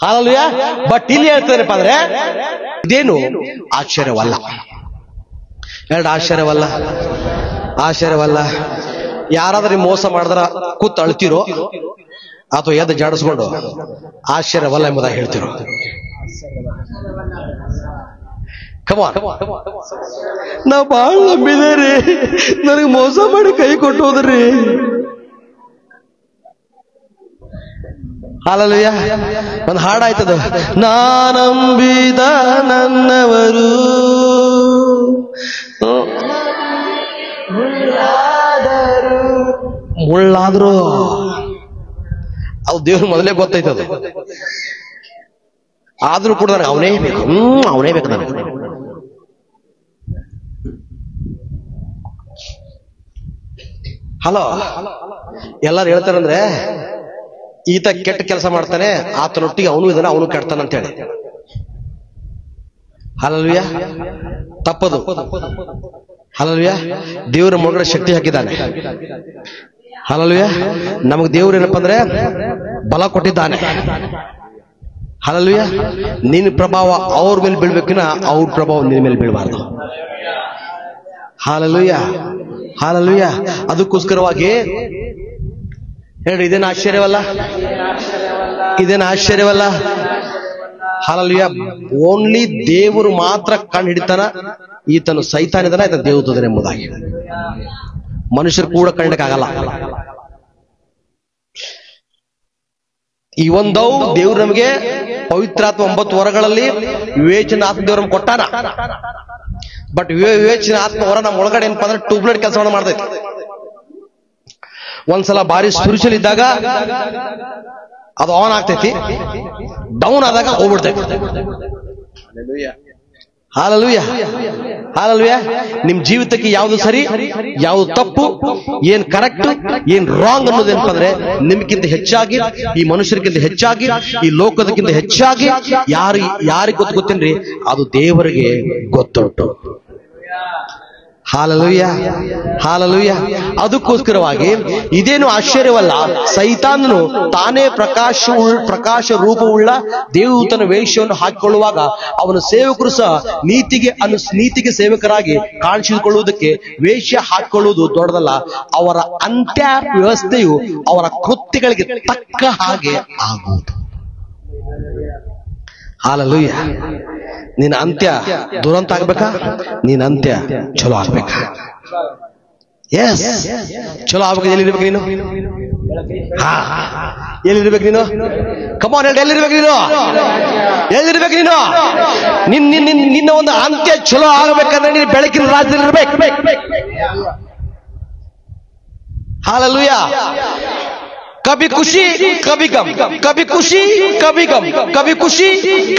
Hallelujah. But ಇಲ್ಲಿ ಹೇಳ್ತಾರಪ್ಪ ಅಂದ್ರೆ ಇದೇನು ಆಶ್ಚರ್ಯವಲ್ಲ. ಎರಡು ಆಶ್ಚರ್ಯವಲ್ಲ. ಯಾರಾದ್ರೂ ಮೋಸ ಮಾಡಿದ್ರ ಕೂತ್ ಅಳ್ತಿರೋ ಅಥವಾ ಎದ್ದು ಜಾಡಿಸ್ಕೊಂಡು ಆಶ್ಚರ್ಯವಲ್ಲ ಎಂಬುದಾಗಿ ಹೇಳ್ತಿರೋ? ನಾ ಬಾಳ ನಂಬಿದೇರಿ, ನನಗೆ ಮೋಸ ಮಾಡಿ ಕೈ ಕೊಟ್ಟು ಹೋದ್ರಿ. ಹಾಲೆಲೂಯಾ. ಒಂದು ಹಾಡಾಯ್ತದ, ನಾನಂಬಿದ ನನ್ನವರು ಮುಳ್ಳಾದ್ರು ಅದು ದೇವ್ರ ಮೊದಲೇ ಗೊತ್ತೈತದ. ಆದ್ರೂ ಕೂಡ ನನಗೆ ಅವನೇ ಬೇಕು ನನಗೆ. ಹಲೋ, ಎಲ್ಲಾರು ಹೇಳ್ತಾರಂದ್ರೆ ಈತ ಕೆಟ್ಟ ಕೆಲಸ ಮಾಡ್ತಾನೆ, ಆತನೊಟ್ಟಿಗೆ ಅವನು ಇದನ್ನ ಅವನು ಕೆಡ್ತಾನ ಅಂತ ಹೇಳಿ. ಹಾಲೆಲೂಯಾ. ತಪ್ಪದು. ಹಾಲೆಲೂಯಾ. ದೇವರ ಮೊಳಗಡೆ ಶಕ್ತಿ ಹಾಕಿದ್ದಾನೆ. ಹಾಲೆಲೂಯಾ. ನಮಗೆ ದೇವ್ರು ಏನಪ್ಪ ಅಂದ್ರೆ ಬಲ ಕೊಟ್ಟಿದ್ದಾನೆ. ಹಾಲೆಲೂಯಾ. ನಿನ್ನ ಪ್ರಭಾವ ಅವ್ರ ಮೇಲೆ ಬೀಳ್ಬೇಕಿನ ಅವ್ರ ಪ್ರಭಾವ ನಿನ್ನ ಮೇಲೆ ಬೀಳಬಾರ್ದು. ಹಾಲೆಲೂಯಾ. ಹಾಲೆಲೂಯಾ. ಅದಕ್ಕೋಸ್ಕರವಾಗಿ ಹೇಳಿ, ಇದೇನು ಆಶ್ಚರ್ಯವಲ್ಲ? ಹಾಲೆಲೂಯಾ. ಓನ್ಲಿ ದೇವರು ಮಾತ್ರ ಕಂಡು ಹಿಡಿತಾನ ಈತನು ಸೈತಾನಿದನ, ಈತನ ದೇವದೂತನ ಎಂಬುದಾಗಿ. ಮನುಷ್ಯರು ಕೂಡ ಕಂಡಕ್ಕಾಗಲ್ಲ. ಈ ಒಂದವು ದೇವ್ರು ನಮಗೆ ಪವಿತ್ರಾತ್ಮ 9 ವರಗಳಲ್ಲಿ ವಿವೇಚನ ಆತ್ಮ ದೇವ್ರ ಕೊಟ್ಟಾನ. ಬಟ್ ವಿವೇಚನ ಆತ್ಮ ವರ ನಮ್ಮ ಒಳಗಡೆ ಏನಪ್ಪ ಅಂದ್ರೆ ಟ್ಯೂಬ್ಲೈಟ್ ಕೆಲಸವನ್ನು ಮಾಡ್ತೈತಿ. ಒಂದ್ಸಲ ಬಾರಿ ಸ್ಪಿರಿಚುವಲ್ ಇದ್ದಾಗ ಅದು ಆನ್ ಆಗ್ತೈತಿ, ಡೌನ್ ಆದಾಗ ಹೋಗ್ಬಿಡ್ತೈತಿ. ಹಾಲೆಲೂಯಾ. ಹಾಲೆಲೂಯಾ. ನಿಮ್ ಜೀವಿತಕ್ಕೆ ಯಾವುದು ಸರಿ, ಯಾವುದು ತಪ್ಪು, ಏನ್ ಕರೆಕ್ಟ್, ಏನ್ ರಾಂಗ್ ಅನ್ನೋದೇನಪ್ಪ ಅಂದ್ರೆ ನಿಮ್ಗಿಂತ ಹೆಚ್ಚಾಗಿ, ಈ ಮನುಷ್ಯರಿಗಿಂತ ಹೆಚ್ಚಾಗಿ, ಈ ಲೋಕದಕ್ಕಿಂತ ಹೆಚ್ಚಾಗಿ ಯಾರಿಗೆ ಗೊತ್ತೇನ್ರಿ? ಅದು ದೇವರಿಗೆ ಗೊತ್ತುಂಟು. ಹಾಲೆಲೂಯಾ. ಹಾಲೆಲೂಯಾ. ಅದಕ್ಕೋಸ್ಕರವಾಗಿ ಇದೇನು ಆಶ್ಚರ್ಯವಲ್ಲ, ಸೈತಾನನು ತಾನೇ ಪ್ರಕಾಶ ರೂಪವುಳ್ಳ ದೇವದೂತನ ವೇಷವನ್ನು ಹಾಕಿಕೊಳ್ಳುವಾಗ ಅವನ ಸೇವಕರು ಸಹ ನೀತಿಗೆ ಸೇವಕರಾಗಿ ಕಾಣಿಸಿಕೊಳ್ಳುವುದಕ್ಕೆ ವೇಷ ಹಾಕಿಕೊಳ್ಳುವುದು ದೊಡ್ಡದಲ್ಲ. ಅವರ ಅಂತ್ಯ ವ್ಯವಸ್ಥೆಯು ಅವರ ಕೃತ್ಯಗಳಿಗೆ ತಕ್ಕ ಹಾಗೆ ಆಗುವುದು. ಹಾಲೆಲೂಯಾ. ನಿನ್ನ ಅಂತ್ಯ ದುರಂತ ಆಗ್ಬೇಕಾ? ನಿನ್ನ ಅಂತ್ಯ ಚಲೋ ಆಗ್ಬೇಕಾ? ಎಸ್, ಚಲೋ ಆಗ್ಬೇಕು. ಎಲ್ಲಿರ್ಬೇಕು ನೀನು? ಎಲ್ಲಿರ್ಬೇಕು ನೀನು? ಕಮಾನ್ ಹೇಳಿ, ಎಲ್ಲಿರ್ಬೇಕು ನೀನು? ನಿನ್ನ ಒಂದು ಅಂತ್ಯ ಚಲೋ ಆಗ್ಬೇಕಂದ್ರೆ ನೀನು ಬೆಳಕಿನ ರಾಜ್ಯದಲ್ಲಿ ಇರ್ಬೇಕು. ಹಾಲೆಲೂಯಾ. ಕಭಿ ಖುಷಿ ಕಭಿ ಗಮ್, ಕಭಿ ಖುಷಿ ಕಭಿ ಗಮ್, ಕಭಿ ಖುಷಿ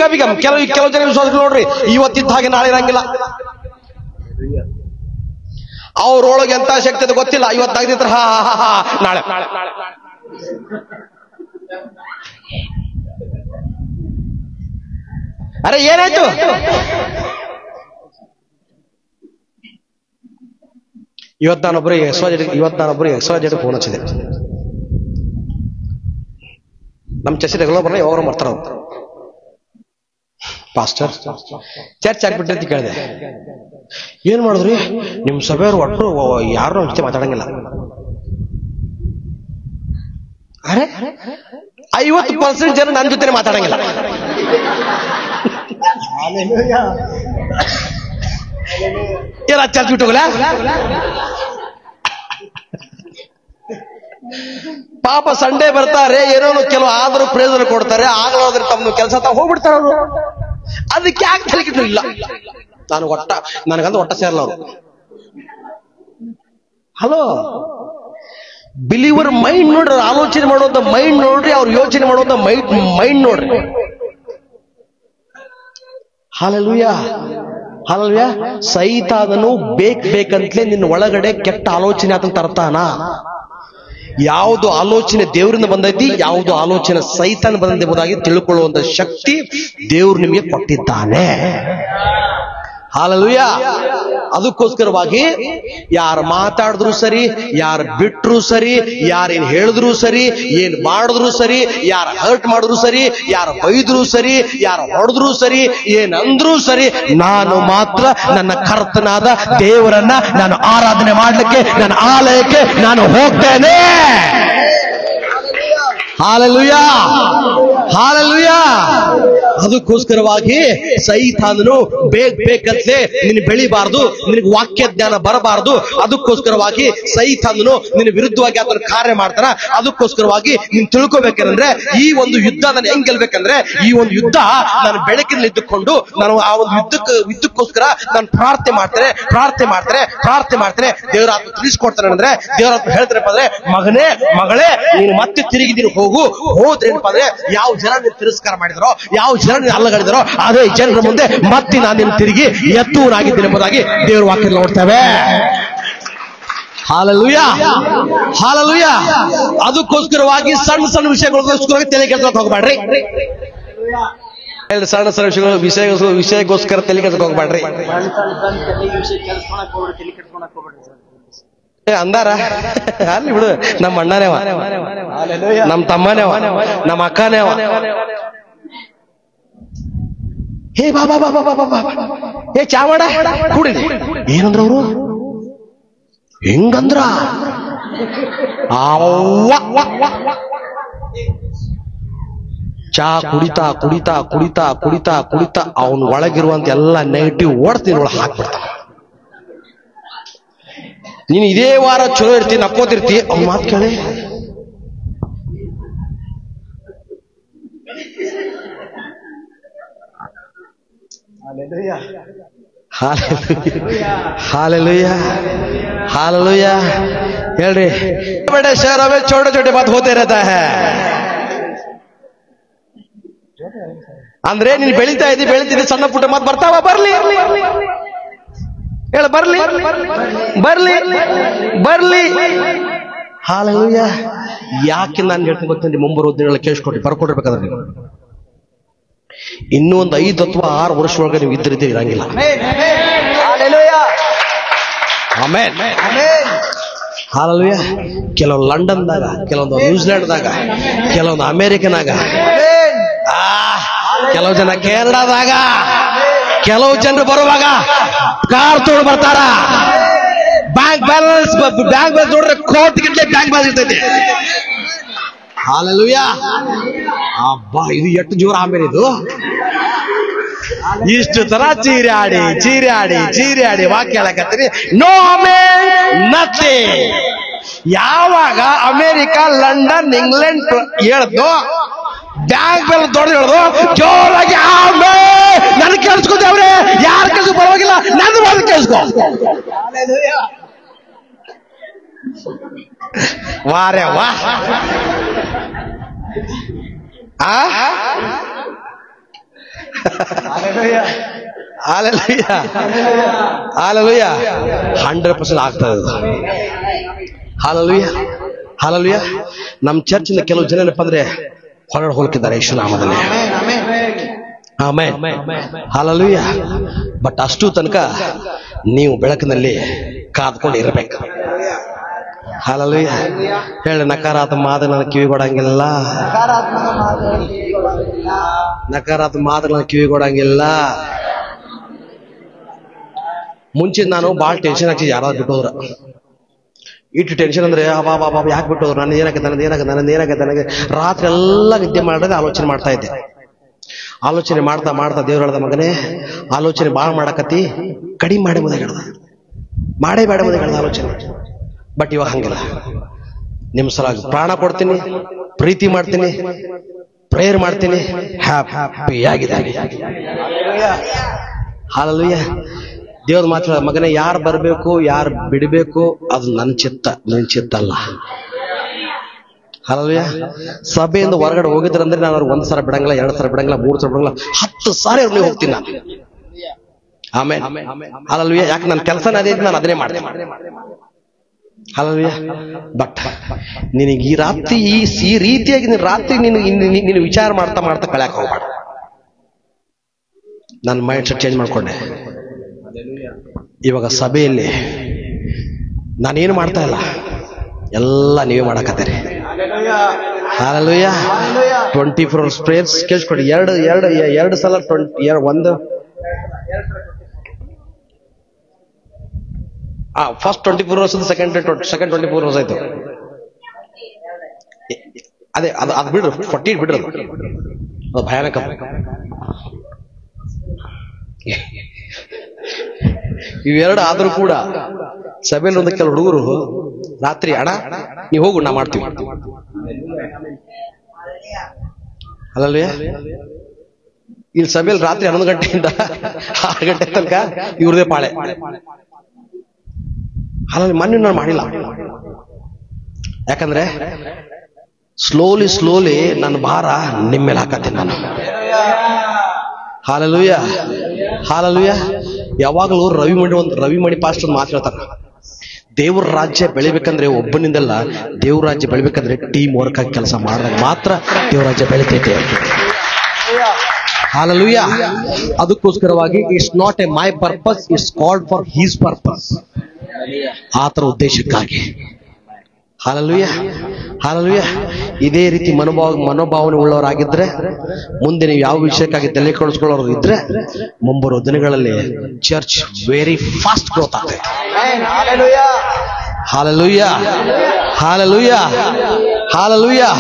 ಕಭಿ ಗಮ್. ಕೆಲವು ಜನ ವಿಶ್ವಾಸಗಳು ನೋಡ್ರಿ, ಇವತ್ತಿದ್ದ ಹಾಗೆ ನಾಳೆ ಇರಂಗಿಲ್ಲ. ಅವ್ರೊಳಗೆ ಎಂತ ಶಕ್ತಿ ಅದು ಗೊತ್ತಿಲ್ಲ. ಇವತ್ತಾಗ್ದಿತ್ರ ನಾಳೆ ಅರೆ ಏನಾಯ್ತು? ಇವತ್ತು ನಾನೊಬ್ಬರಿಗೆ ಎಕ್ಸ್ವಾಜೆಡ್ ಫೋನ್ ಹಚ್ಚಿದೆ. ನಮ್ಮ ಚರ್ಚ್ ರೆಗ್ಯುಲರ್ ಬರಲ್ಲ, ಯಾವಾಗ ಮಾಡ್ತಾರ ಪಾಸ್ಟರ್ ಚರ್ಚ್ ಆಗ್ಬಿಟ್ರಿ ಅಂತ ಕೇಳಿದೆ. ಏನ್ ಮಾಡಿದ್ರಿ? ನಿಮ್ ಸಭೆಯವ್ರು ಒಟ್ಟರು ಯಾರು ನಮ್ಮ ಜೊತೆ ಮಾತಾಡಂಗಿಲ್ಲ. ಅರೆ 50% ಜನ ನನ್ನ ಜೊತೆ ಮಾತಾಡಂಗಿಲ್ಲ. ಏನ ಚರ್ಚ್ ಬಿಟ್ಟು ಹೋಗಲ್ಲ? ಪಾಪ ಸಂಡೇ ಬರ್ತಾರೆ, ಏನೋ ಕೆಲವು ಆದರೂ ಪ್ರಯೋಜನ ಕೊಡ್ತಾರೆ, ಆಗಲಾದ್ರೆ ತಮ್ಮ ಕೆಲಸ ತಾವು ಹೋಗ್ಬಿಡ್ತಾರ ಅವರು. ಅದಕ್ಕೆ ಯಾಕೆ ತಲೆಗಿಟ್ಟು ಇಲ್ಲ. ನನಗಂತ ಒಟ್ಟ ಸೇರಲ್ಲ ಅವರು. ಹಲೋ, ಬಿಲೀವರ್ ಮೈಂಡ್ ನೋಡ್ರಿ, ಆಲೋಚನೆ ಮಾಡುವಂತ ಮೈಂಡ್ ನೋಡ್ರಿ, ಅವ್ರು ಯೋಚನೆ ಮಾಡುವಂತ ಮೈಂಡ್ ನೋಡ್ರಿ. ಹಾಲೆಲೂಯಾ. ಹಾಲೆಲೂಯಾ. ಸೈತಾನನು ಬೇಕಂತಲೇ ನಿನ್ನ ಒಳಗಡೆ ಕೆಟ್ಟ ಆಲೋಚನೆ ಆತನ ತರ್ತಾನ. ಯಾವುದು ಆಲೋಚನೆ ದೇವರಿಂದ ಬಂದೈತಿ, ಯಾವುದು ಆಲೋಚನೆ ಸೈತಾನ ಬಂದಂತೆ ಎಂಬುದಾಗಿ ತಿಳ್ಕೊಳ್ಳುವಂತ ಶಕ್ತಿ ದೇವರು ನಿಮಗೆ ಕೊಟ್ಟಿದ್ದಾನೆ. ಹಾಲೆಲೂಯ. ಅದಕ್ಕೋಸ್ಕರವಾಗಿ ಯಾರು ಮಾತಾಡಿದ್ರು ಸರಿ, ಯಾರು ಬಿಟ್ರು ಸರಿ, ಯಾರೇನ್ ಹೇಳಿದ್ರು ಸರಿ, ಏನ್ ಮಾಡಿದ್ರು ಸರಿ, ಯಾರು ಹರ್ಟ್ ಮಾಡಿದ್ರು ಸರಿ, ಯಾರು ಬೈದ್ರು ಸರಿ, ಯಾರು ಹೊಡೆದ್ರು ಸರಿ, ಏನಂದ್ರು ಸರಿ, ನಾನು ಮಾತ್ರ ನನ್ನ ಕರ್ತನಾದ ದೇವರನ್ನ ನಾನು ಆರಾಧನೆ ಮಾಡ್ಲಿಕ್ಕೆ ನನ್ನ ಆಲಯಕ್ಕೆ ನಾನು ಹೋಗ್ತೇನೆ. Hallelujah, hallelujah. ಅದಕ್ಕೋಸ್ಕರವಾಗಿ ಸೈತಾನನು ಬೇಕಂತಲೇ ನೀನು ಬೆಳಿಬಾರ್ದು, ನಿನಗೆ ವಾಕ್ಯ ಜ್ಞಾನ ಬರಬಾರದು. ಅದಕ್ಕೋಸ್ಕರವಾಗಿ ಸೈತಾನನು ನಿನ್ನ ವಿರುದ್ಧವಾಗಿ ಅದನ್ನು ಕಾರ್ಯ ಮಾಡ್ತಾನ. ಅದಕ್ಕೋಸ್ಕರವಾಗಿ ನೀನು ತಿಳ್ಕೋಬೇಕಂದ್ರೆ ಈ ಒಂದು ಯುದ್ಧ ನಾನು ಹೆಂಗ್ ಗೆಲ್ಬೇಕಂದ್ರೆ, ಈ ಒಂದು ಯುದ್ಧ ನಾನು ಬೆಳಕಿನಲ್ಲಿ ಇದ್ದುಕೊಂಡು ನಾನು ಆ ಒಂದು ಯುದ್ಧಕ್ಕೋಸ್ಕರ ನಾನು ಪ್ರಾರ್ಥನೆ ಮಾಡ್ತೇನೆ. ದೇವರಾತ್ಮ ತಿಳಿಸ್ಕೊಡ್ತಾನೆ ಅಂದ್ರೆ, ದೇವರಾತ್ಮ ಹೇಳ್ತಾರಪ್ಪ ಅಂದ್ರೆ, ಮಗನೇ ಮಗಳೇ ನೀನು ಮತ್ತೆ ತಿರುಗಿ ನೀನು ಹೋದ್ರೇನಪ್ಪ ಅಂದ್ರೆ, ಯಾವ ಜನ ನೀನು ತಿರಸ್ಕಾರ ಮಾಡಿದರೋ, ಯಾವ ಜನ ನೀನು ಅಲ್ಲಗಳಿದರೋ, ಅದೇ ಜನರ ಮುಂದೆ ಮತ್ತೆ ನಾನು ನಿನ್ನ ತಿರುಗಿ ಎತ್ತುವನಾಗಿದ್ದೀನಿ ಎಂಬುದಾಗಿ ದೇವರ ವಾಕ್ಯ ನೋಡ್ತೇವೆ. Hallelujah, hallelujah. ಅದಕ್ಕೋಸ್ಕರವಾಗಿ ಸಣ್ಣ ಸಣ್ಣ ವಿಷಯಗಳಿಗೋಸ್ಕರ ತಲೆ ಕೆಡ್ಸೋಕೆ ಹೋಗ್ಬೇಡ್ರಿ. ಸಣ್ಣ ಸಣ್ಣ ವಿಷಯಕ್ಕೋಸ್ಕರ ತಲೆ ಕೆಡ್ಸೋಕೆ ಹೋಗ್ಬೇಡ್ರಿ ಅಂದಾರ. ಅಲ್ಲಿ ಬಿಡು, ನಮ್ಮ ಅಣ್ಣನೇವ, ನಮ್ಮ ತಮ್ಮನೇವ, ನಮ್ಮ ಅಕ್ಕನೇವ. ಹೇ ಬಾಬಾ ಬಾಬಾ ಬಾಬಾ ಬಾಬಾ, ಹೇ ಚಾವಾಡ ಕುಡಿ. ಏನಂದ್ರ ಅವರು ಹೆಂಗಂದ್ರ, ಚಾ ಕುಡಿತಾ ಕುಡಿತಾ ಕುಡಿತಾ ಕುಡಿತಾ ಕುಡಿತಾ ಅವನ್ ಒಳಗಿರುವಂತ ಎಲ್ಲ ನೆಗೆಟಿವ್ ಓಡ್ತೀನಿ ಒಳಗೆ ಹಾಕ್ಬಿಡ್ತಾನ. ನೀನು ಇದೇ ವಾರ ಚಲೋ ಇರ್ತಿ, ನಕ್ಕೋತಿರ್ತಿ, ಅವ್ನ ಮಾತು ಕೇಳಿ. Hallelujah, hallelujah. ಹೇಳ್ರಿ, बड़े शहरों में छोटे छोटे बात होते रहता है. ಅಂದ್ರೆ ನೀನು ಬೆಳೀತಾ ಬೆಳೀತಿದ್ದೆ, ಸಣ್ಣ ಪುಟ್ಟ ಮಾತು ಬರ್ತಾವ. ಬರ್ಲಿ ಹೇಳ, ಬರ್ಲಿ ಬರ್ಲಿ ಬರ್ಲಿ. ಹಾಲೆಲೂಯ. ಯಾಕೆ ನಾನು ಹೇಳ್ತೀನಿ ಗೊತ್ತಂದ್ರೆ, ಮುಂಬರುವ ದಿನಗಳಲ್ಲಿ ಕೇಳಿಸ್ಕೊಟ್ರಿ, ಬರ್ಕೊಡ್ಬೇಕಾದ್ರೆ ನೀವು ಇನ್ನೂ ಒಂದು 5 ಅಥವಾ 6 ವರ್ಷದೊಳಗೆ ನೀವು ಇದ್ದಿದ್ದೇ ಇರಂಗಿಲ್ಲ. ಹಾಲೆಲೂಯ. ಕೆಲವೊಂದು ಲಂಡನ್ದಾಗ, ಕೆಲವೊಂದು ನ್ಯೂಜಿಲೆಂಡ್ದಾಗ, ಕೆಲವೊಂದು ಅಮೆರಿಕನಾಗ, ಕೆಲವು ಜನ ಕೆನಡಾದಾಗ, ಕೆಲವು ಜನರು ಬರುವಾಗ ಕಾರ್ ತೋಡ್ ಬರ್ತಾರ. ಬ್ಯಾಂಕ್ ಬ್ಯಾಲೆನ್ಸ್ ನೋಡ್ರೆ ಕೋಟಿ ಗಟ್ಟಲೆ ಬ್ಯಾಂಕ್ ಬ್ಯಾಲೆನ್ಸ್ ಇರ್ತೈತಿ. ಹಾಲೆಲೂಯ. ಅಬ್ಬಾ, ಇದು ಎಷ್ಟು ಜೋರ ಆಮೇಲೆ ಇದು ಇಷ್ಟು ತರ ಚೀರಾಡಿ ವಾಕ್ಯ ಹೇಳಕತ್ತೀರಿ. No amen, nothing. ಯಾವಾಗ ಅಮೆರಿಕ, ಲಂಡನ್, ಇಂಗ್ಲೆಂಡ್ ಹೇಳ್ದು, ಬ್ಯಾಂಕ್ ಬ್ಯಾಲೆನ್ಸ್ ದೊಡ್ಡ ಹೇಳ್ದು, ಜೋರಾಗಿ ಆಮೆನ್. ನನ್ ಕೇಳಿಸ್ಕೊತೇವ್ರೆ, ಯಾರ ಕೇಳಿಸ್ ಪರವಾಗಿಲ್ಲ, ನನ್ನ ಮಾತು ಕೇಳಿಸ್ಕೊ. ವಾರೇ ವಾ. Hallelujah, hallelujah. 100% ಆಗ್ತಾ ಇದೆ. Hallelujah, hallelujah. ನಮ್ಮ ಚರ್ಚಿನ ಕೆಲವು ಜನ ಏನಪ್ಪ ಅಂದ್ರೆ ಹೊರಗಡೆ ಹೋಗ್ತಿದ್ದಾರೆ ಯೇಸು ನಾಮದಲ್ಲಿ. Amen, hallelujah. ಬಟ್ ಅಷ್ಟು ತನಕ ನೀವು ಬೆಳಕಿನಲ್ಲಿ ಕಾದ್ಕೊಂಡು ಇರಬೇಕು. ಹಾಲೆಲೂಯ. ಹೇಳಿ, ನಕಾರಾತ್ಮಕ ಮಾತು ನನ್ನ ಕಿವಿಗೊಡಂಗಿಲ್ಲ, ನಕಾರಾತ್ಮಕ ಮಾತು ನನ್ನ ಕಿವಿಗೊಡಂಗಿಲ್ಲ. ಮುಂಚೆ ನಾನು ಭಾಳ ಟೆನ್ಷನ್ ಆಗ್ತಿದ್ದೆ, ಯಾರಾದ್ರು ಬಿಟ್ಟೋದ್ರ. ಇಟ್ಟು ಟೆನ್ಷನ್ ಅಂದ್ರೆ, ಬಾಬಾ ಯಾಕೆ ಬಿಟ್ಟೋದ್ರು, ನನ್ನ ಏನಾಗತ್ತೆ ನನಗೆ. ರಾತ್ರಿ ಎಲ್ಲ ನಿದ್ದೆ ಮಾಡೋದೇ ಆಲೋಚನೆ ಮಾಡ್ತಾ ಇದ್ದೆ. ಆಲೋಚನೆ ಮಾಡ್ತಾ ಮಾಡ್ತಾ ದೇವ್ರ ಹೇಳ್ದ, ಮಗನೇ ಆಲೋಚನೆ ಭಾಳ ಮಾಡಕತ್ತಿ, ಕಡಿಮೆ ಮಾಡಿ ಮುಂದೆ ಹೇಳ್ದ, ಮಾಡೇ ಬೇಡ ಮುಂದೆ ಹೇಳ್ದ ಆಲೋಚನೆ. ಬಟ್ ಇವಾಗ ಹಂಗಿಲ್ಲ. ನಿಮ್ಮ ಸಲುವಾಗಿ ಪ್ರಾಣ ಕೊಡ್ತೀನಿ, ಪ್ರೀತಿ ಮಾಡ್ತೀನಿ, ಪ್ರೇಯರ್ ಮಾಡ್ತೀನಿ, ಹ್ಯಾಪಿಯಾಗಿದ್ದೀನಿ. ಹಾಲೆಲೂಯ. ದೇವ್ರ ಮಾತ್ರ, ಮಗನೇ ಯಾರು ಬರಬೇಕು ಯಾರು ಬಿಡಬೇಕು ಅದು ನನ್ನ ಚಿತ್ತ, ನಿನ್ನ ಚಿತ್ತ ಅಲ್ಲ. ಹಾಲೆಲೂಯ. ಸಭೆಯಿಂದ ಹೊರಗಡೆ ಹೋಗಿದ್ರಂದ್ರೆ ನಾನು ಅವ್ರಿಗೆ 1 ಸಲ ಬಿಡಂಗಿಲ್ಲ, 2 ಸಲ ಬಿಡಂಗಿಲ್ಲ, 3 ಸಲ ಬಿಡಂಗಿಲ್ಲ, 10 ಸಾರಿ ಅವ್ರಿಗೆ ಹೋಗ್ತೀನಿ ನಾನು. ಆಮೇಲೆ ಹಾಲೆಲೂಯ. ಯಾಕೆ ನನ್ನ ಕೆಲಸನೇ ಅದೇ, ನಾನು ಅದನ್ನೇ ಮಾಡ್ತೀನಿ. ಹಾಲೆಲೂಯ. ಬಟ್ ನಿನಗೆ ಈ ರಾತ್ರಿ ಈ ರೀತಿಯಾಗಿ ರಾತ್ರಿ ನೀನು ವಿಚಾರ ಮಾಡ್ತಾ ಕಳ್ಯಾಕ ಹೋಗ್ಬೇಡ. ನನ್ನ ಮೈಂಡ್ ಸೆಟ್ ಚೇಂಜ್ ಮಾಡ್ಕೊಂಡೆ. ಇವಾಗ ಸಭೆಯಲ್ಲಿ ನಾನೇನು ಮಾಡ್ತಾ ಇಲ್ಲ, ಎಲ್ಲ ನೀವೇ ಮಾಡಕತ್ತೀರಿ. ಹಾಲೆಲೂಯಾ. 24 hours prayers ಕೇಳಿಸ್ಕೊಡಿ. ಎರಡು ಸಲ ಒಂದು ಫಸ್ಟ್ 24 hours, ಸೆಕೆಂಡ್ 24 hours ಆಯ್ತು. ಅದೇ ಅದು ಬಿಡ್ರು, 48 ಬಿಡ್ರು, ಅದು ಭಯಾನಕ. ಇವೆರಡು ಆದ್ರೂ ಕೂಡ ಸಭೆಯಲ್ಲಿ ಒಂದು ಕೆಲವು ಹುಡುಗರು ರಾತ್ರಿ, ಅಣ್ಣ ನೀವು ಹೋಗು, ನಾ ಮಾಡ್ತೀವಿ. ಅಲ್ಲಲ್ವೇ? ಇಲ್ಲಿ ಸಭೆಯಲ್ಲಿ ರಾತ್ರಿ 11 ಗಂಟೆಯಿಂದ 6 ಗಂಟೆ ತನಕ ಇವ್ರದೇ ಪಾಳೆ. ಅಲ್ಲ, ಮೊನ್ನೆ ನಾನು ಮಾಡಿಲ್ಲ. ಯಾಕಂದ್ರೆ ಸ್ಲೋಲಿ ನನ್ನ ಭಾರ ನಿಮ್ಮ ಮೇಲೆ ಹಾಕತ್ತೀನಿ ನಾನು. Hallelujah, hallelujah. ಯಾವಾಗಲೂ ರವಿಮಣಿ ಪಾಸ್ಟರ್ ಮಾತು ಹೇಳ್ತಾರ, ದೇವ್ರ ರಾಜ್ಯ ಬೆಳಿಬೇಕಂದ್ರೆ ಒಬ್ಬನಿಂದಲ್ಲ, ದೇವ್ರ ರಾಜ್ಯ ಬೆಳಿಬೇಕಂದ್ರೆ ಟೀಮ್ ವರ್ಕ್ ಆಗಿ ಕೆಲಸ ಮಾಡಿದಾಗ ಮಾತ್ರ ದೇವ್ರ ರಾಜ್ಯ ಬೆಳಿತೈತೆ. ಹಾಲೆಲೂಯಾ. ಅದಕ್ಕೋಸ್ಕರವಾಗಿ it's not A my purpose, it's called for his purpose. ಆತರ ಉದ್ದೇಶಕ್ಕಾಗಿ. Hallelujah, hallelujah. ಇದೇ ರೀತಿ ಮನೋಭಾವನೆ ಉಳ್ಳವರಾಗಿದ್ರೆ, ಮುಂದೆ ನೀವು ಯಾವ ವಿಷಯಕ್ಕಾಗಿ ತಲೆ ಕೆಡಿಸ್ಕೊಳ್ಳೋರು ಇದ್ರೆ, ಮುಂಬರುವ ದಿನಗಳಲ್ಲಿ ಚರ್ಚ್ ವೆರಿ ಫಾಸ್ಟ್ ಗ್ರೋತ್ ಆಗ್ತದೆ. Hallelujah, hallelujah, hallelujah.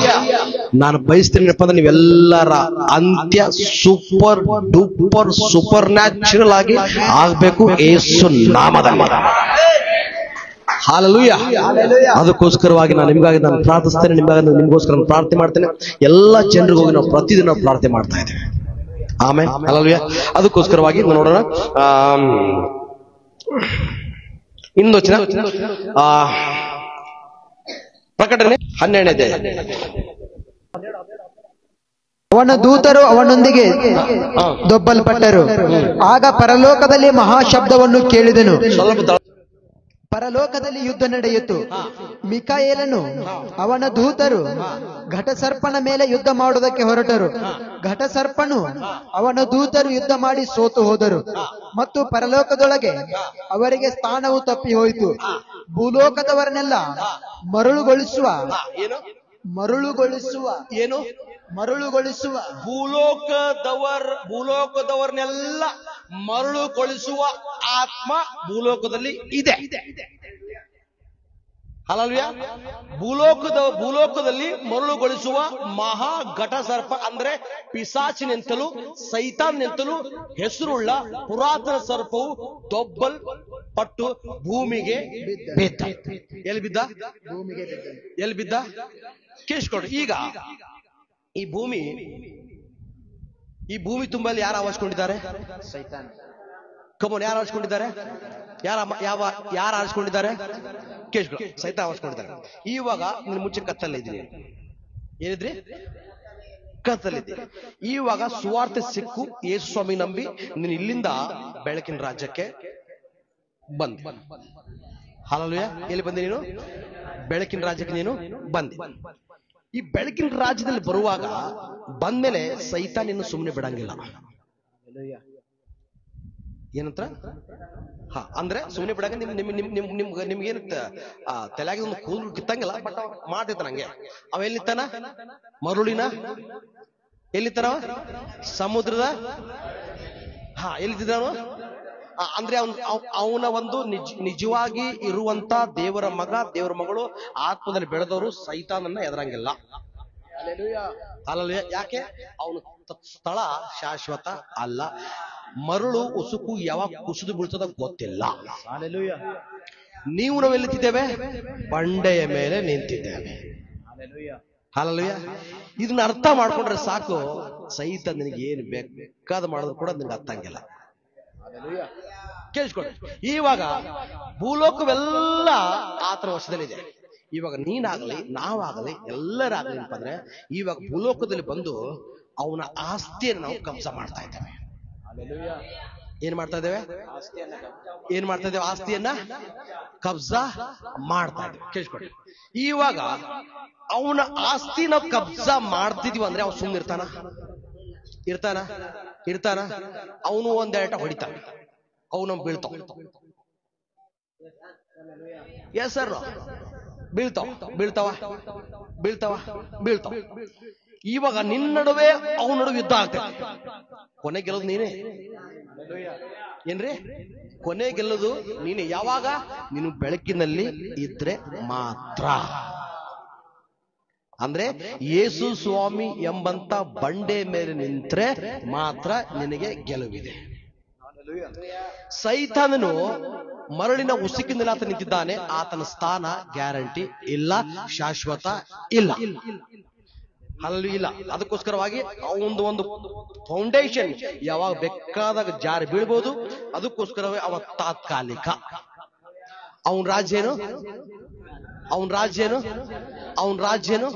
ನಾನು ಬಯಸ್ತೀನಪ್ಪ ಅಂದ್ರೆ ನೀವೆಲ್ಲರ ಅಂತ್ಯ ಸೂಪರ್ ಡೂಪರ್ ಸೂಪರ್ ನ್ಯಾಚುರಲ್ ಆಗಿ ಆಗ್ಬೇಕು ಯೇಸು ನಾಮದಲ್ಲಿ. ಹಾಲೆಲೂಯಾ. ಅದಕ್ಕೋಸ್ಕರವಾಗಿ ನಾನು ಪ್ರಾರ್ಥಿಸ್ತೇನೆ, ನಿಮಗೋಸ್ಕರ ಪ್ರಾರ್ಥನೆ ಮಾಡ್ತೇನೆ. ಎಲ್ಲ ಜನರಿಗೂ ಹೋಗಿ ನಾವು ಪ್ರತಿದಿನ ಪ್ರಾರ್ಥನೆ ಮಾಡ್ತಾ ಇದ್ದೇವೆ. ಆಮೇಲೆ ಹಾಲೆಲೂಯಾ. ಅದಕ್ಕೋಸ್ಕರವಾಗಿ ನೋಡೋಣ. ಇನ್ನೊಂದು ವಚನ, ಪ್ರಕಟಣೆ 12ನೇ. ಅವನ ದೂತರು ಅವನೊಂದಿಗೆ ದೊಬ್ಬಲ್ಪಟ್ಟರು. ಆಗ ಪರಲೋಕದಲ್ಲಿ ಮಹಾಶಬ್ದವನ್ನು ಕೇಳಿದನು. ಪರಲೋಕದಲ್ಲಿ ಯುದ್ಧ ನಡೆಯಿತು. ಮಿಕಾಯೇಲನು ಅವನ ದೂತರು ಘಟಸರ್ಪನ ಮೇಲೆ ಯುದ್ಧ ಮಾಡುವುದಕ್ಕೆ ಹೊರಟರು. ಘಟಸರ್ಪನು ಅವನ ದೂತರು ಯುದ್ಧ ಮಾಡಿ ಸೋತು ಹೋದರು ಮತ್ತು ಪರಲೋಕದೊಳಗೆ ಅವರಿಗೆ ಸ್ಥಾನವು ತಪ್ಪಿ ಹೋಯಿತು. ಭೂಲೋಕದವರನ್ನೆಲ್ಲ ಮರುಳುಗೊಳಿಸುವ ಭೂಲೋಕದವರನ್ನೆಲ್ಲ ಮರಳುಗೊಳಿಸುವ ಆತ್ಮ ಭೂಲೋಕದಲ್ಲಿ ಇದೆ. ಹಲ್ಲೆಲೂಯಾ. ಭೂಲೋಕದಲ್ಲಿ ಮರಳುಗೊಳಿಸುವ ಮಹಾ ಘಟ ಸರ್ಪ ಅಂದ್ರೆ ಪಿಶಾಚಿನೆಂತಲೂ ಸೈತಾನ್ನೆಂತಲೂ ಹೆಸರುಳ್ಳ ಪುರಾತನ ಸರ್ಪವು ದೊಬ್ಬಲ್ಪಟ್ಟು ಭೂಮಿಗೆ ಬಿದ್ದ. ಎಲ್ಲಿ ಬಿದ್ದ? ಕೇಳಿಸ್ಕೊಡ್ರಿ. ಈಗ ಈ ಭೂಮಿ ತುಂಬಲ್ಲಿ ಯಾರು ಆವರಿಸಿಕೊಂಡಿದ್ದಾರೆ? ಸೈತಾನ್. ಕಮೋನ್, ಯಾರು ಆವರಿಸಿಕೊಂಡಿದ್ದಾರೆ? ಯಾರು ಆರಿಸಿಕೊಂಡಿದ್ದಾರೆ? ಕೇಳಿಸ್ಕೊ, ಸೈತಾನ್ ಆವರಿಸಿಕೊಂಡಿದ್ದಾರೆ. ಇವಾಗ ನಿನ್ನ ಮುಂಚೆ ಕತ್ತಲ್ಲಿದ್ದೀನಿ, ಏನಿದ್ರಿ? ಕತ್ತಲಿದ್ದೀರಿ. ಇವಾಗ ಸುವಾರ್ತೆ ಸಿಕ್ಕು ಯೇಸು ಸ್ವಾಮಿ ನಂಬಿ ನೀನು ಇಲ್ಲಿಂದ ಬೆಳಕಿನ ರಾಜ್ಯಕ್ಕೆ ಬಂದ. ಹಲ್ಲೆಲೂಯಾ. ಎಲ್ಲಿ ಬಂದೆ ನೀನು? ಬೆಳಕಿನ ರಾಜ್ಯಕ್ಕೆ ನೀನು ಬಂದೆ. ಈ ಬೆಳಕಿನ ರಾಜ್ಯದಲ್ಲಿ ಬರುವಾಗ ಬಂದ್ಮೇಲೆ ಸೈತಾನ್ ಇನ್ನು ಸುಮ್ಮನೆ ಬಿಡಂಗಿಲ್ಲ. ಏನಂತ? ಅಂದ್ರೆ ಸುಮ್ಮನೆ ಬಿಡಂಗ ನಿಮ್ಗೇನು ತಲೆಯಾಗಿ ಒಂದು ಕೂದಲು ಕಿತ್ತಂಗಿಲ್ಲ, ಬಟ್ ಮಾಡ್ತಿತ್ತ ನಂಗೆ. ಅವ ಎಲ್ಲಿತ್ತಾನ? ಮರುಳಿನ ಎಲ್ಲಿತ್ತಾನ? ಸಮುದ್ರದ ಎಲ್ಲಿದ್ದಾನು? ಅಂದ್ರೆ ಅವನ ಒಂದು ನಿಜವಾಗಿ ಇರುವಂತ ದೇವರ ಮಗ ದೇವರ ಮಗಳು ಆತ್ಮದಲ್ಲಿ ಬೆಳೆದವರು ಸೈತಾನನ್ನ ಎದುರಂಗಿಲ್ಲ. ಅಲ್ಲಲ್ಲ. ಯಾಕೆ? ಅವನು ಸ್ಥಳ ಶಾಶ್ವತ ಅಲ್ಲ. ಮರಳು ಉಸುಕು ಯಾವಾಗ ಕುಸಿದು ಬೀಳ್ತದ ಗೊತ್ತಿಲ್ಲ. ನೀವು ನಾವೆಲ್ಲಿದ್ದೇವೆ? ಬಂಡೆಯ ಮೇಲೆ ನಿಂತಿದ್ದೇವೆ. ಹಲ್ಲೆಲೂಯಾ. ಇದನ್ನ ಅರ್ಥ ಮಾಡ್ಕೊಂಡ್ರೆ ಸಾಕು, ಸಹಿತ ನಿನಗೆ ಏನು ಬೇಕಾದ ಮಾಡೋದು ಕೂಡ ನಿನಗೆ ಅರ್ಥಂಗಿಲ್ಲ. ಕೇಳಿಸ್ಕೊಳ್ಳಿ. ಇವಾಗ ಭೂಲೋಕವೆಲ್ಲ ಆತನ ವಶದಲ್ಲಿದೆ. ಇವಾಗ ನೀನಾಗಲಿ ನಾವಾಗಲಿ ಎಲ್ಲರಾಗಲಿ ಅಂತಂದ್ರೆ ಇವಾಗ ಭೂಲೋಕದಲ್ಲಿ ಬಂದು ಅವನ ಆಸ್ತಿಯನ್ನು ನಾವು ಕಬ್ಜಾ ಮಾಡ್ತಾ ಇದ್ದೇವೆ. ಏನ್ ಮಾಡ್ತಾ ಇದ್ದೇವೆ? ಆಸ್ತಿಯನ್ನ ಕಬ್ಜಾ ಮಾಡ್ತಾ ಇದ್ದೇವೆ. ಕೇಳಿಸ್ಕೊಳ್ಳಿ. ಇವಾಗ ಅವನ ಆಸ್ತಿ ನಾವು ಕಬ್ಜಾ ಮಾಡ್ತಿದೀವಿ ಅಂದ್ರೆ ಅವ್ನು ಸುಮ್ಮನೆ ಇರ್ತಾನ? ಅವನು ಒಂದೆರಟ ಹೊಡಿತಾನೆ, ಅವನು ಬೀಳ್ತಾವ. Yes sir, ಬೀಳ್ತಾವ ಬೀಳ್ತಾವ ಬೀಳ್ತಾವ ಬೀಳ್ತಾವ. ಇವಾಗ ನಿನ್ನ ನಡುವೆ ಅವನ ನಡುವೆ ಯುದ್ಧ ಆಗ್ತದೆ. ಕೊನೆ ಗೆಲ್ಲೋದು ನೀನೇ ಏನ್ರಿ? ಕೊನೆ ಗೆಲ್ಲೋದು ನೀನೆ. ಯಾವಾಗ? ನೀನು ಬೆಳಕಿನಲ್ಲಿ ಇದ್ರೆ ಮಾತ್ರ. ಅಂದ್ರೆ ಯೇಸು ಸ್ವಾಮಿ ಎಂಬಂತ ಬಂಡೆ ಮೇಲೆ ನಿಂತ್ರೆ ಮಾತ್ರ ನಿನಗೆ ಗೆಲುವಿದೆ. ಸೈತಾನನು ಮರಳಿನ ಉಸುಕಿನಲ್ಲಿ ಆತ ನಿಂತಿದ್ದಾನೆ. ಆತನ ಸ್ಥಾನ ಗ್ಯಾರಂಟಿ ಇಲ್ಲ, ಶಾಶ್ವತ ಇಲ್ಲ. ಅಲ್ಲಿ ಇಲ್ಲ. ಅದಕ್ಕೋಸ್ಕರವಾಗಿ ಒಂದು ಫೌಂಡೇಶನ್ ಯಾವಾಗ ಬೇಕಾದಾಗ ಜಾರಿ ಬೀಳ್ಬೋದು. ಅದಕ್ಕೋಸ್ಕರವೇ ಅವ ತಾತ್ಕಾಲಿಕ. ಅವನ ರಾಜ್ಯ ಏನು? ಅವನ ರಾಜ್ಯ ಏನು?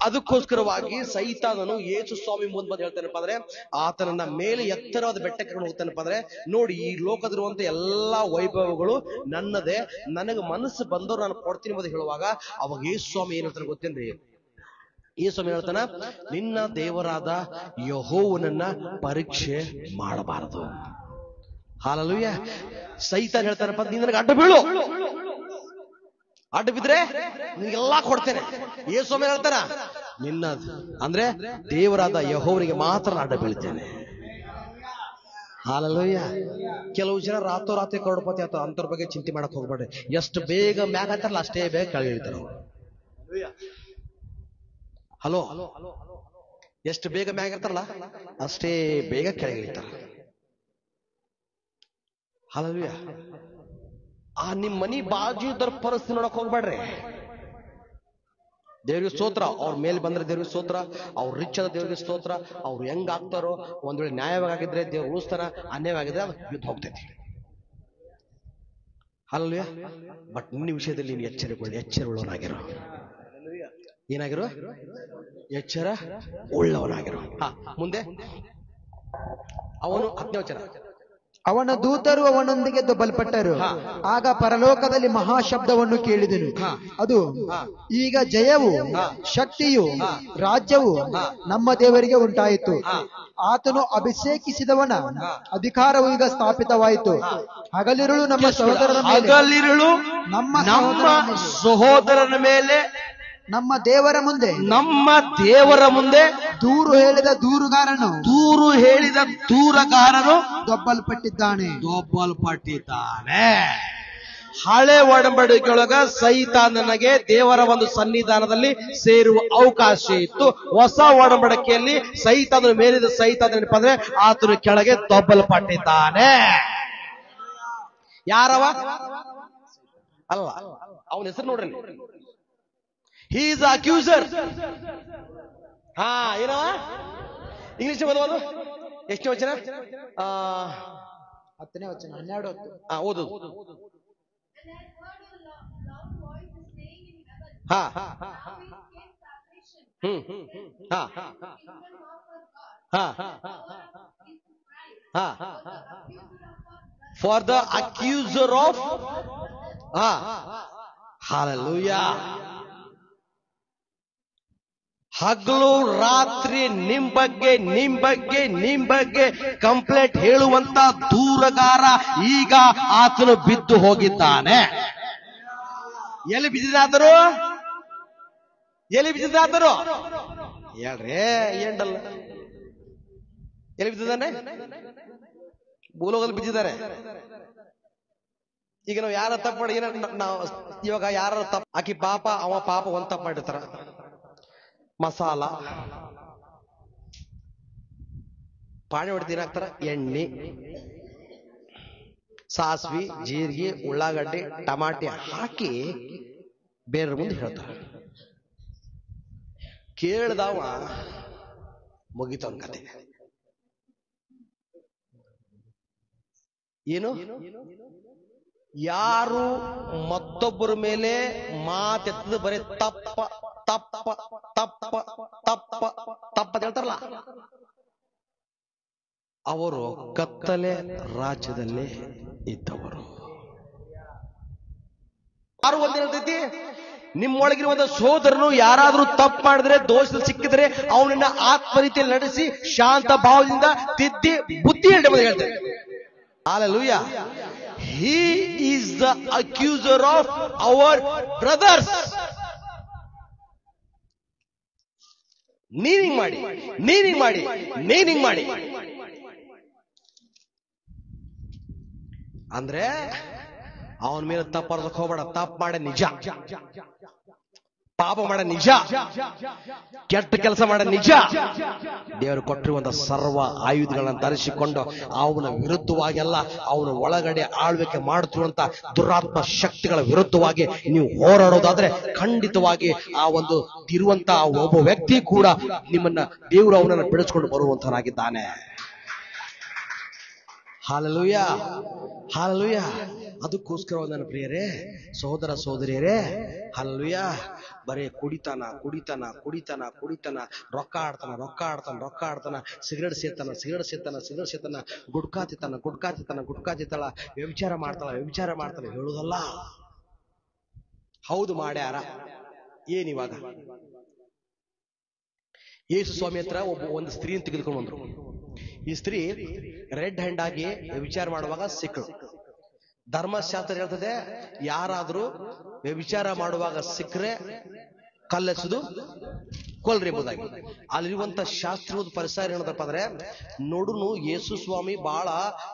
ಅದಕ್ಕೋಸ್ಕರವಾಗಿ ಸೈತಾನನು ಯೇಸು ಸ್ವಾಮಿ ಮುಂದೆ ಬಂದು ಹೇಳ್ತಾನಪ್ಪ ಅಂದ್ರೆ, ಆತನನ್ನ ಮೇಲೆ ಎತ್ತರವಾದ ಬೆಟ್ಟಕ್ಕೆ ಹೋಗ್ತಾನಪ್ಪ ಅಂದ್ರೆ, ನೋಡಿ ಈ ಲೋಕದಿರುವಂತ ಎಲ್ಲಾ ವೈಭವಗಳು ನನ್ನದೇ, ನನಗೆ ಮನಸ್ಸು ಬಂದವರು ನಾನು ಕೊಡ್ತೀನಿ ಅಂತ ಹೇಳುವಾಗ ಅವಾಗ ಯೇಸು ಸ್ವಾಮಿ ಏನ್ ಹೇಳ್ತಾನೆ ಗೊತ್ತೇನ್ರಿ? ಯೇಸು ಸ್ವಾಮಿ ಹೇಳ್ತಾನ, ನಿನ್ನ ದೇವರಾದ ಯೆಹೋವನನ್ನ ಪರೀಕ್ಷೆ ಮಾಡಬಾರದು. ಹಲ್ಲೆಲೂಯ. ಸೈತಾನ ಹೇಳ್ತಾನಪ್ಪ, ನೀ ನನಗೆ ಅಡ್ಡ ಬೀಳು, ಅಡ್ಡ ಬಿದ್ರೆ ನಿನಗೆಲ್ಲಾ ಕೊಡ್ತೇನೆ. ಯೇಸು ಸ್ವಾಮಿ ಹೇಳ್ತಾನ, ನಿನ್ನ ಅಂದ್ರೆ ದೇವರಾದ ಯೆಹೋವನಿಗೆ ಮಾತ್ರ ಅಡ್ಡ ಬೀಳ್ತೇನೆ. ಹಲ್ಲೆಲೂಯ. ಕೆಲವು ಜನ ರಾತ್ರೋರಾತ್ರಿ ಕರೋಡಪತಿ ಆತ, ಅಂತವ್ರ ಬಗ್ಗೆ ಚಿಂತೆ ಮಾಡಕ್ ಹೋಗ್ಬೇಡ್ರಿ. ಎಷ್ಟು ಬೇಗ ಮ್ಯಾಗ ಅಂತಾರಲ್ಲ ಅಷ್ಟೇ ಬೇಗ ಕೆಳಗೆ ಇಳಿತಾರ. ಹಲೋ, ಎಷ್ಟು ಬೇಗ ಮ್ಯಾಗ ಇರ್ತಾರಲ್ಲ ಅಷ್ಟೇ ಬೇಗ ಕೆಳಗೆ ಇಳಿತಾರ. ಹಲ್ಲೆಲೂಯ. ಆ ನಿಮ್ ಮನಿ ಬಾಜು ಇದ್ದರ ಪರಿಸ್ಥಿತಿ ನೋಡಕ್ ಹೋಗ್ಬೇಡ್ರಿ. ದೇವ್ರಿಗೆ ಸ್ತೋತ್ರ. ಅವ್ರ ಮೇಲೆ ಬಂದ್ರೆ ದೇವ್ರಿಗೆ ಸ್ತೋತ್ರ, ಅವ್ರು ರಿಚ್ ಅದ ದೇವ್ರಿಗೆ ಸ್ತೋತ್ರ. ಅವ್ರು ಹೆಂಗ್ ಆಗ್ತಾರೋ, ಒಂದ್ ವೇಳೆ ನ್ಯಾಯವಾಗಿದ್ರೆ ದೇವ್ರು ಉಳಿಸ್ತಾನ, ಅನ್ಯಾಯವಾಗಿದ್ರೆ ಅದು ಯುದ್ಧ ಹೋಗ್ತೈತಿ. ಹಲ್ಲೆಲೂಯ. ಬಟ್ ನಿನ್ನ ವಿಷಯದಲ್ಲಿ ನೀನು ಎಚ್ಚರ ಉಳ್ಳವನಾಗಿರೋ. ಏನಾಗಿರೋ? ಎಚ್ಚರ ಉಳ್ಳವನಾಗಿರೋ. ಮುಂದೆ ಅವನು 10ನೇ ವಚನ. ಅವನ ದೂತರು ಅವನೊಂದಿಗೆ ದೊಬ್ಬಲ್ಪಟ್ಟರು. ಆಗ ಪರಲೋಕದಲ್ಲಿ ಮಹಾಶಬ್ದವನ್ನು ಕೇಳಿದನು. ಅದು, ಈಗ ಜಯವು, ಶಕ್ತಿಯು, ರಾಜ್ಯವು ನಮ್ಮ ದೇವರಿಗೆ ಉಂಟಾಯಿತು. ಆತನು ಅಭಿಷೇಕಿಸಿದವನ ಅಧಿಕಾರವು ಈಗ ಸ್ಥಾಪಿತವಾಯಿತು. ಹಗಲಿರುಳು ನಮ್ಮ ಸಹೋದರನ ಸಹೋದರನ ಮೇಲೆ, ನಮ್ಮ ದೇವರ ಮುಂದೆ ದೂರು ಹೇಳಿದ ದೂರಗಾರನು ದೊಬ್ಬಲ್ಪಟ್ಟಿದ್ದಾನೆ. ಹಳೆ ಒಡಂಬಡಿಕೆಯೊಳಗ ಸೈತಾನನಿಗೆ ದೇವರ ಒಂದು ಸನ್ನಿಧಾನದಲ್ಲಿ ಸೇರುವ ಅವಕಾಶ ಇತ್ತು. ಹೊಸ ಒಡಂಬಡಿಕೆಯಲ್ಲಿ ಸೈತಾನನ ಮೇಲಿದ ಸೈತಾನ ಏನಪ್ಪ ಅಂದ್ರೆ ಆತನ ಕೆಳಗೆ ದೊಬ್ಬಲ್ಪಟ್ಟಿದ್ದಾನೆ. ಯಾರವ? ಅಲ್ಲ, ಅವನ ಹೆಸರು ನೋಡ್ರಿ. He is the accuser. ಏನವ? ಇಂಗ್ಲಿಷ್ ಓದೋದು. ಎಷ್ಟನೇ ವಚನ? 10ನೇ ವಚನ, 12. ಓದು. For the accuser of hallelujah. ಹಗಲು ರಾತ್ರಿ ನಿಮ್ ಬಗ್ಗೆ ಕಂಪ್ಲೇಂಟ್ ಹೇಳುವಂತ ದೂರಗಾರ ಈಗ ಆತನು ಬಿದ್ದು ಹೋಗಿದ್ದಾನೆ. ಎಲ್ಲಿ ಬಿದ್ದಿದ್ದಾದರೂ ಹೇಳ್ರಿ, ಏಂಡಲ್ಲ ಎಲ್ಲಿ ಬಿದ್ದಿದ್ದಾನೆ? ಭೂಲೋಕದಲ್ಲಿ ಬಿದ್ದಿದ್ದಾರೆ. ಈಗ ನಾವು ಯಾರ ತಪ್ಪು ಮಾಡಿ ನಾವು ಇವಾಗ ಯಾರ ತಪ್ಪು, ಆಕಿ ಪಾಪ ಅವ ಪಾಪ ಒಂದ್ ತಪ್ಪು ಮಾಡಿರ್ತಾರ. ಮಸಾಲ ಪಾಣಿ ಹೊಡೆದು ಏನಾಗ್ತಾರ? ಎಣ್ಣೆ, ಸಾಸ್ವಿ, ಜೀರಿಗೆ, ಉಳ್ಳಾಗಡ್ಡಿ, ಟಮಾಟಿ ಹಾಕಿ ಬೇರೆ ಮುಂದೆ ಹೇಳ್ತಾರ. ಕೇಳ್ದವ ಮುಗಿತವನ್ ಕತೆ. ಏನು? ಯಾರು ಮತ್ತೊಬ್ಬರ ಮೇಲೆ ಮಾತೆತ್ತದ ಬರೀ ತಪ್ಪ ತಪ್ಪ ತಪ್ಪ ತಪ್ಪ ತಪ್ಪ ಅಂತ ಹೇಳ್ತಾರಲ್ಲ, ಅವರು ಕತ್ತಲೆ ರಾಜ್ಯದಲ್ಲೇ ಇದ್ದವರು. ಯಾರು ಒಂದ್ ಹೇಳ್ತೈತಿ, ನಿಮ್ಮೊಳಗಿರುವಂತ ಸೋದರನು ಯಾರಾದ್ರೂ ತಪ್ಪು ಮಾಡಿದ್ರೆ, ದೋಷದಲ್ಲಿ ಸಿಕ್ಕಿದ್ರೆ ಅವನನ್ನ ಆತ್ಮರೀತಿಯಲ್ಲಿ ನಡೆಸಿ ಶಾಂತ ಭಾವದಿಂದ ತಿದ್ದಿ ಬುದ್ಧಿ ಹೇಳ್ತೇವೆ. Hallelujah. he is the accuser of our brothers. ನೀನಿಂಗ್ ಮಾಡಿ ಅಂದ್ರೆ ಅವನ ಮೇಲೆ ತಪ್ಪರ್ದಕ್ಕೆ ಹೋಗ್ಬೇಡ. ತಪ್ಪು ಮಾಡ ನಿಜ, ಪಾಪ ಮಾಡ ನಿಜ, ಕೆಟ್ಟ ಕೆಲಸ ಮಾಡ ನಿಜ. ದೇವರು ಕೊಟ್ಟಿರುವಂತಹ ಸರ್ವ ಆಯುಧಗಳನ್ನು ಧರಿಸಿಕೊಂಡು ಅವನ ವಿರುದ್ಧವಾಗೆಲ್ಲ ಅವನ ಒಳಗಡೆ ಆಳ್ವಿಕೆ ಮಾಡುತ್ತಿರುವಂತ ದುರಾತ್ಮ ಶಕ್ತಿಗಳ ವಿರುದ್ಧವಾಗಿ ನೀವು ಹೋರಾಡೋದಾದ್ರೆ ಖಂಡಿತವಾಗಿ ಆ ಒಂದು ಇರುವಂತ ಒಬ್ಬ ವ್ಯಕ್ತಿ ಕೂಡ ನಿಮ್ಮನ್ನ ದೇವರು ಅವನನ್ನು ಬಿಡಿಸ್ಕೊಂಡು ಬರುವಂತನಾಗಿದ್ದಾನೆ. Hallelujah, hallelujah. ಅದಕ್ಕೋಸ್ಕರ ನನ್ನ ಪ್ರಿಯರೇ, ಸಹೋದರ ಸಹೋದರಿಯರೇ, ಹಾಲೆಲೂಯ, ಬರೇ ಕುಡಿತಾನ, ರೊಕ್ಕ ಆಡ್ತಾನ, ಸಿಗರೇಟ್ ಸೇತಾನ, ಗುಡ್ಕಾ ತಿತ್ತಾಳ, ವ್ಯಭಿಚಾರ ಮಾಡ್ತಾಳ ಹೇಳುದಲ್ಲ. ಹೌದು ಮಾಡ್ಯಾರ. ಏನಿವಾಗ ಯೇಸು ಸ್ವಾಮಿ ಹತ್ರ ಒಂದು ಸ್ತ್ರೀಯನ್ನು ತೆಗೆದುಕೊಂಡು ಬಂದ್ರು. ಈ ಸ್ತ್ರೀ ರೆಡ್ ಹ್ಯಾಂಡ್ ಆಗಿ ವ್ಯಭಿಚಾರ ಮಾಡುವಾಗ ಸಿಕ್ಕಳು. ಧರ್ಮಶಾಸ್ತ್ರ ಹೇಳ್ತದೆ, ಯಾರಾದ್ರೂ ವ್ಯಭಿಚಾರ ಮಾಡುವಾಗ ಸಿಕ್ಕರೆ ಕಲ್ಲೆಸೆದು ಕೊಲ್ರಿ ಎಂಬುದಾಗಿ. ಅಲ್ಲಿರುವಂತ ಶಾಸ್ತ್ರದ ಪರಿಸರ ಏನದಪ್ಪ ಅಂದ್ರೆ, ನೋಡುನು ಯೇಸು ಸ್ವಾಮಿ ಬಹಳ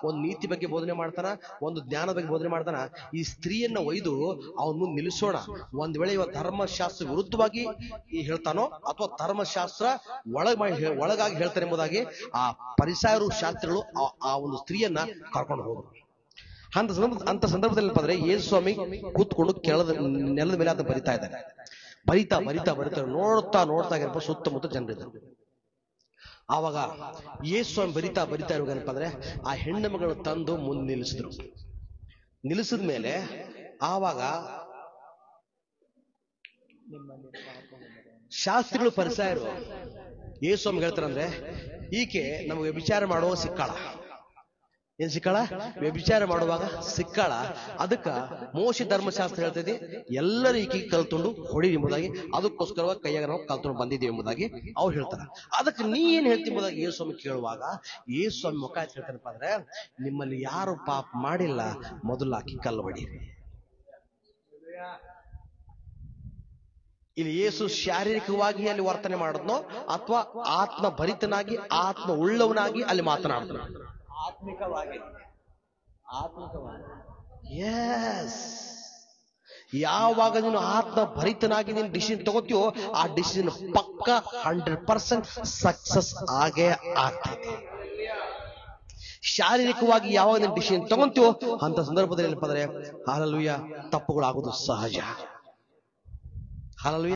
ಒಂದು ನೀತಿ ಬಗ್ಗೆ ಬೋಧನೆ ಮಾಡ್ತಾನ, ಒಂದು ಜ್ಞಾನದ ಬಗ್ಗೆ ಬೋಧನೆ ಮಾಡ್ತಾನ. ಈ ಸ್ತ್ರೀಯನ್ನ ಒಯ್ದು ಅವನ ಮುಂದೆ ನಿಲ್ಲಿಸೋಣ. ಒಂದ್ ವೇಳೆ ಇವ ಧರ್ಮಶಾಸ್ತ್ರ ವಿರುದ್ಧವಾಗಿ ಹೇಳ್ತಾನೋ ಅಥವಾ ಧರ್ಮಶಾಸ್ತ್ರ ಒಳಗಾಗಿ ಹೇಳ್ತಾನೆ ಎಂಬುದಾಗಿ ಆ ಪರಿಸರ ಶಾಸ್ತ್ರಿಗಳು ಆ ಒಂದು ಸ್ತ್ರೀಯನ್ನ ಕರ್ಕೊಂಡು ಹೋದ್ರು. ಅಂತ ಸಂದರ್ಭದಲ್ಲಿ ಬಂದ್ರೆ ಯೇಸು ಸ್ವಾಮಿ ಕೂತ್ಕೊಂಡು ನೆಲದ ಮೇಲೆ ಅಂತ ಬರಿತಾ ಇದ್ದಾರೆ. ಬರಿತಾ ನೋಡ್ತಾ ಇರಪ್ಪ ಸುತ್ತಮುತ್ತ ಜನರಿದ್ರು. ಆವಾಗ ಯೇಸು ಸ್ವಾಮಿ ಬರಿತಾ ಇರುವಾಗೇನಪ್ಪ ಅಂದ್ರೆ, ಆ ಹೆಣ್ಣು ಮಗಳು ತಂದು ಮುಂದೆ ನಿಲ್ಲಿಸಿದ್ರು. ನಿಲ್ಲಿಸಿದ ಮೇಲೆ ಆವಾಗ ಶಾಸ್ತ್ರಿಗಳು ಪರಿಸರು ಯೇಸು ಸ್ವಾಮಿ ಹೇಳ್ತಾರಂದ್ರೆ, ಈಕೆ ನಮಗೆ ವಿಚಾರ ಮಾಡುವಾಗ ಸಿಕ್ಕಾಳ. ಏನ್ ಸಿಕ್ಕಾಳ? ವ್ಯಭಿಚಾರ ಮಾಡುವಾಗ ಸಿಕ್ಕಾಳ. ಅದಕ್ಕ ಮೋಶೆ ಧರ್ಮಶಾಸ್ತ್ರ ಹೇಳ್ತದೆ, ಎಲ್ಲರೂ ಈಕೆಗೆ ಕಲ್ತ್ಕೊಂಡು ಹೊಡಿ ಎಂಬುದಾಗಿ, ಅದಕ್ಕೋಸ್ಕರವಾಗಿ ಕೈಯಾಗ ನಾವು ಕಲ್ತ್ಕೊಂಡು ಬಂದಿದ್ದೀವಿ ಎಂಬುದಾಗಿ ಅವ್ರು ಹೇಳ್ತಾರ. ಅದಕ್ಕೆ ನೀ ಏನ್ ಹೇಳ್ತಿ ಎಂಬುದಾಗಿ ಯೇಸು ಸ್ವಾಮಿ ಕೇಳುವಾಗ ಯೇಸು ಸ್ವಾಮಿ ಮುಖ ಹೇಳ್ತಾನಪ್ಪ ಅಂದ್ರೆ, ನಿಮ್ಮಲ್ಲಿ ಯಾರು ಪಾಪ ಮಾಡಿಲ್ಲ ಮೊದಲು ಹಾಕಿ ಕಲ್ಲು ಹೊಡೀರಿ. ಇಲ್ಲಿ ಯೇಸು ಶಾರೀರಿಕವಾಗಿ ಅಲ್ಲಿ ವರ್ತನೆ ಮಾಡಿದ್ನೋ ಅಥವಾ ಆತ್ಮ ಭರಿತನಾಗಿ ಆತ್ಮ ಉಳ್ಳವನಾಗಿ ಅಲ್ಲಿ ಮಾತನಾಡಿದ್ನು? ಆತ್ಮಿಕವಾಗಿ. ಎಸ್, ಯಾವಾಗ ನೀನು ಆತ್ಮ ಭರಿತನಾಗಿ ನೀನು ಡಿಸಿಷನ್ ತಗೋತೀಯೋ ಆ ಡಿಸಿಷನ್ ಪಕ್ಕ 100% ಸಕ್ಸಸ್ ಆಗೇ ಆಗ್ತದೆ. ಶಾರೀರಿಕವಾಗಿ ಯಾವಾಗ ನೀನು ಡಿಸಿಷನ್ ತಗೊಂತೀವೋ ಅಂತ ಸಂದರ್ಭದಲ್ಲಿ ಏನಪ್ಪ ಅಂದ್ರೆ, ಹಾಲೆಲೂಯ, ತಪ್ಪುಗಳಾಗೋದು ಸಹಜ. ಹಾಲೆಲೂಯ.